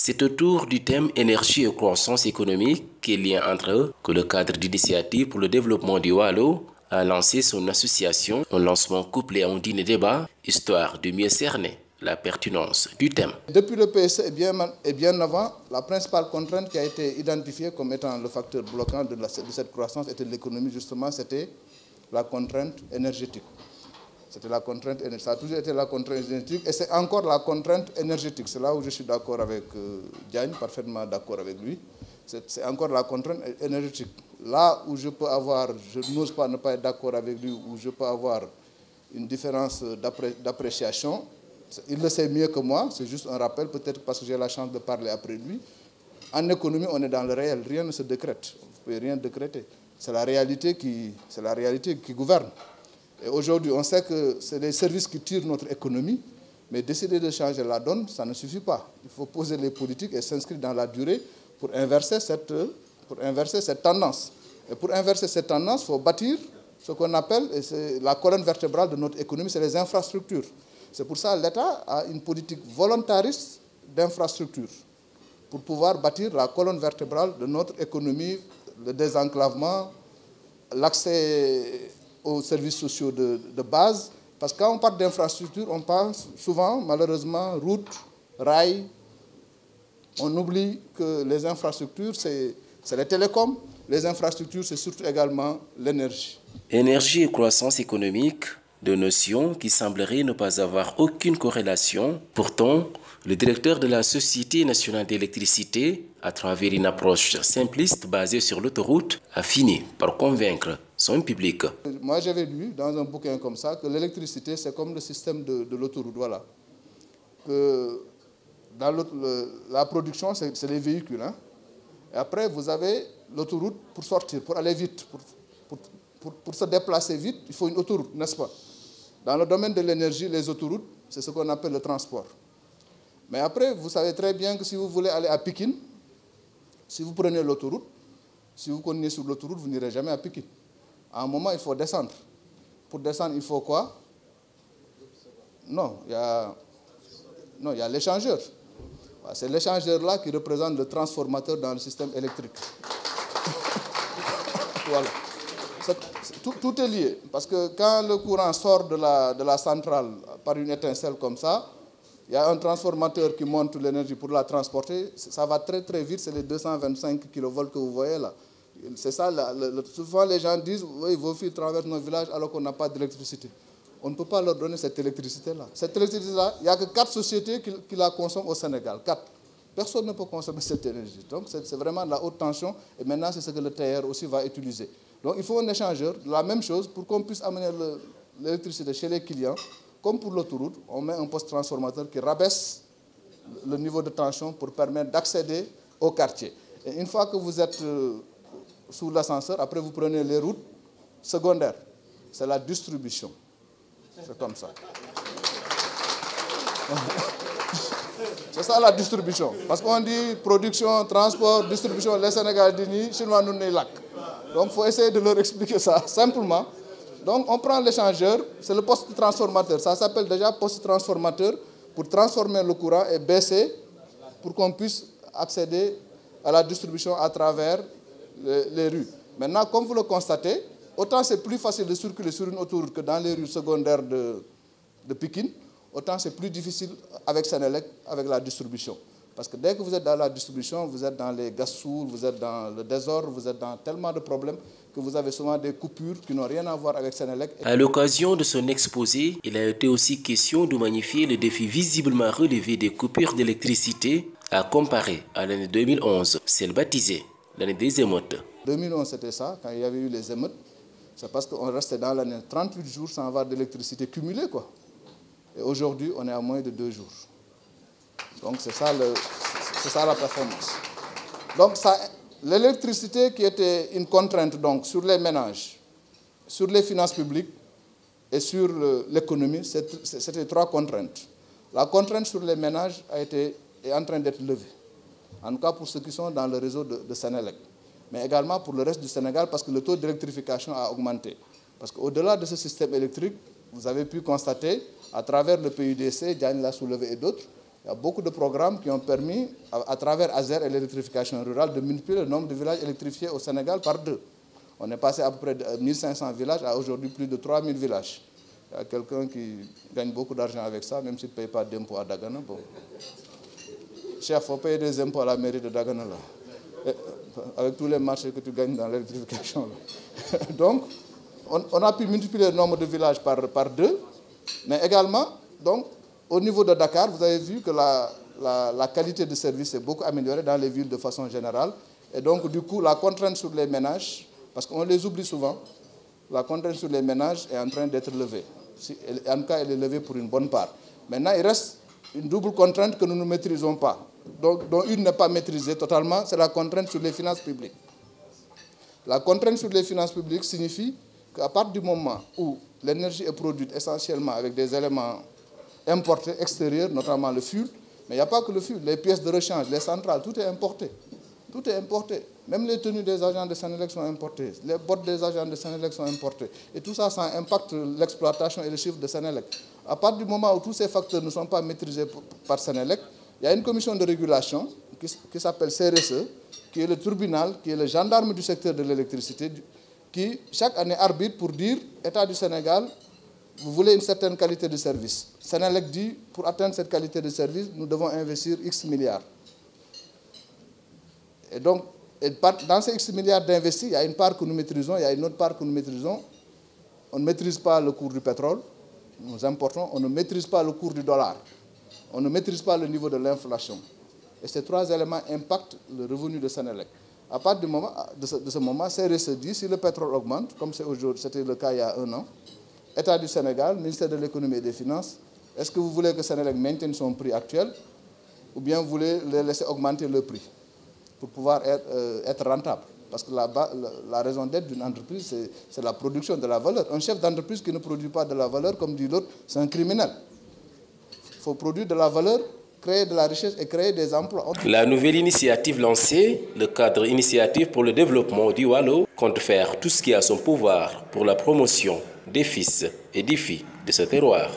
C'est autour du thème énergie et croissance économique et lien entre eux que le cadre d'initiative pour le développement du Waalo a lancé son association, un lancement couplé à un dîner débat, histoire de mieux cerner la pertinence du thème. Depuis le PSE et bien avant, la principale contrainte qui a été identifiée comme étant le facteur bloquant de cette croissance et de l'économie, justement, c'était la contrainte énergétique. C'était la contrainte, ça a toujours été la contrainte énergétique et c'est encore la contrainte énergétique. C'est là où je suis d'accord avec Diagne, parfaitement d'accord avec lui. C'est encore la contrainte énergétique. Là où je peux avoir, je n'ose pas ne pas être d'accord avec lui, où je peux avoir une différence d'appréciation, il le sait mieux que moi, c'est juste un rappel, peut-être parce que j'ai la chance de parler après lui. En économie, on est dans le réel, rien ne se décrète, vous ne pouvez rien décréter. C'est la réalité qui gouverne. Et aujourd'hui, on sait que c'est les services qui tirent notre économie, mais décider de changer la donne, ça ne suffit pas. Il faut poser les politiques et s'inscrire dans la durée pour inverser cette tendance. Et pour inverser cette tendance, il faut bâtir ce qu'on appelle, et c'est la colonne vertébrale de notre économie, c'est les infrastructures. C'est pour ça que l'État a une politique volontariste d'infrastructures pour pouvoir bâtir la colonne vertébrale de notre économie, le désenclavement, l'accès aux services sociaux de base. Parce que quand on parle d'infrastructures, on pense souvent, malheureusement, routes, rails. On oublie que les infrastructures, c'est les télécoms. Les infrastructures, c'est surtout également l'énergie. Énergie et croissance économique, deux notions qui sembleraient ne pas avoir aucune corrélation. Pourtant, le directeur de la Société nationale d'électricité, à travers une approche simpliste basée sur l'autoroute, a fini par convaincre son public. Moi, j'avais lu dans un bouquin comme ça que l'électricité, c'est comme le système de l'autoroute. Voilà. Que dans la production, c'est les véhicules. Hein. Et après, vous avez l'autoroute pour sortir, pour aller vite. Pour se déplacer vite, il faut une autoroute, n'est-ce pas? Dans le domaine de l'énergie, les autoroutes, c'est ce qu'on appelle le transport. Mais après, vous savez très bien que si vous voulez aller à Pikine, si vous prenez l'autoroute, si vous continuez sur l'autoroute, vous n'irez jamais à Pikine. À un moment, il faut descendre. Pour descendre, il faut quoi? Non, il y a l'échangeur. C'est l'échangeur-là qui représente le transformateur dans le système électrique. Voilà. Tout est lié. Parce que quand le courant sort de la centrale par une étincelle comme ça, il y a un transformateur qui monte l'énergie pour la transporter. Ça va très très vite, c'est les 225 kV que vous voyez là. C'est ça, souvent les gens disent, oui, vos fils traversent nos villages alors qu'on n'a pas d'électricité. On ne peut pas leur donner cette électricité-là. Cette électricité-là, il n'y a que 4 sociétés qui la consomment au Sénégal. 4. Personne ne peut consommer cette énergie. Donc c'est vraiment de la haute tension. Et maintenant, c'est ce que le TR aussi va utiliser. Donc il faut un échangeur, la même chose, pour qu'on puisse amener l'électricité chez les clients. Comme pour l'autoroute, on met un poste transformateur qui rabaisse le niveau de tension pour permettre d'accéder au quartier. Et une fois que vous êtes sous l'ascenseur, après vous prenez les routes secondaires. C'est la distribution. C'est comme ça. C'est ça la distribution. Parce qu'on dit production, transport, distribution, les Sénégalais disent chinois nous n'est lac. Donc il faut essayer de leur expliquer ça simplement. Donc on prend l'échangeur, c'est le poste transformateur. Ça s'appelle déjà poste transformateur pour transformer le courant et baisser pour qu'on puisse accéder à la distribution à travers les rues. Maintenant, comme vous le constatez, autant c'est plus facile de circuler sur une autoroute que dans les rues secondaires de Pikine, autant c'est plus difficile avec Senelec, avec la distribution. Parce que dès que vous êtes dans la distribution, vous êtes dans les gassous, vous êtes dans le désordre, vous êtes dans tellement de problèmes que vous avez souvent des coupures qui n'ont rien à voir avec Senelec. À l'occasion de son exposé, il a été aussi question de magnifier le défi visiblement relevé des coupures d'électricité à comparer à l'année 2011, celle baptisée l'année des émeutes. 2011, c'était ça, quand il y avait eu les émeutes. C'est parce qu'on restait dans l'année 38 jours sans avoir d'électricité cumulée, quoi. Et aujourd'hui, on est à moins de 2 jours. Donc c'est ça la performance. Donc l'électricité qui était une contrainte donc, sur les ménages, sur les finances publiques et sur l'économie, c'était 3 contraintes. La contrainte sur les ménages est en train d'être levée. En tout cas pour ceux qui sont dans le réseau de Senelec. Mais également pour le reste du Sénégal parce que le taux d'électrification a augmenté. Parce qu'au-delà de ce système électrique, vous avez pu constater, à travers le PUDC, Diagne l'a soulevé et d'autres, Il y a beaucoup de programmes qui ont permis, à travers ASER et l'électrification rurale, de multiplier le nombre de villages électrifiés au Sénégal par 2. On est passé à peu près de 1500 villages à aujourd'hui plus de 3000 villages. Il y a quelqu'un qui gagne beaucoup d'argent avec ça, même s'il ne paye pas d'impôts à Dagana. Bon. Chef, il faut payer des impôts à la mairie de Dagana, là. Avec tous les marchés que tu gagnes dans l'électrification. Donc, on a pu multiplier le nombre de villages par 2, mais également, donc, au niveau de Dakar, vous avez vu que la qualité de service est beaucoup améliorée dans les villes de façon générale. Et donc, du coup, la contrainte sur les ménages, parce qu'on les oublie souvent, la contrainte sur les ménages est en train d'être levée. En tout cas, elle est levée pour une bonne part. Maintenant, il reste une double contrainte que nous ne maîtrisons pas, dont une n'est pas maîtrisée totalement, c'est la contrainte sur les finances publiques. La contrainte sur les finances publiques signifie qu'à partir du moment où l'énergie est produite essentiellement avec des éléments importés extérieurs, notamment le fuel, mais il n'y a pas que le fuel, les pièces de rechange, les centrales, tout est importé. Tout est importé. Même les tenues des agents de Senelec sont importées. Les bottes des agents de Senelec sont importées. Et tout ça, ça impacte l'exploitation et le chiffre de Senelec. À partir du moment où tous ces facteurs ne sont pas maîtrisés par Senelec, il y a une commission de régulation qui s'appelle CRSE, qui est le tribunal, qui est le gendarme du secteur de l'électricité, qui chaque année arbitre pour dire, État du Sénégal, vous voulez une certaine qualité de service. Senelec dit, pour atteindre cette qualité de service, nous devons investir X milliards. Et donc, dans ces X milliards d'investis, il y a une part que nous maîtrisons, il y a une autre part que nous maîtrisons. On ne maîtrise pas le cours du pétrole, nous importons, on ne maîtrise pas le cours du dollar, on ne maîtrise pas le niveau de l'inflation. Et ces 3 éléments impactent le revenu de Senelec. À partir de ce moment, CRSE dit, si le pétrole augmente, comme c'était le cas il y a 1 an, État du Sénégal, ministère de l'économie et des finances, est-ce que vous voulez que Senelec maintienne son prix actuel ou bien vous voulez les laisser augmenter le prix pour pouvoir être rentable? Parce que la raison d'être d'une entreprise, c'est la production de la valeur. Un chef d'entreprise qui ne produit pas de la valeur, comme dit l'autre, c'est un criminel. Il faut produire de la valeur, créer de la richesse et créer des emplois. La nouvelle initiative lancée, le cadre initiative pour le développement du Waalo, compte faire tout ce qui est à son pouvoir pour la promotion des fils et des filles de ce terroir.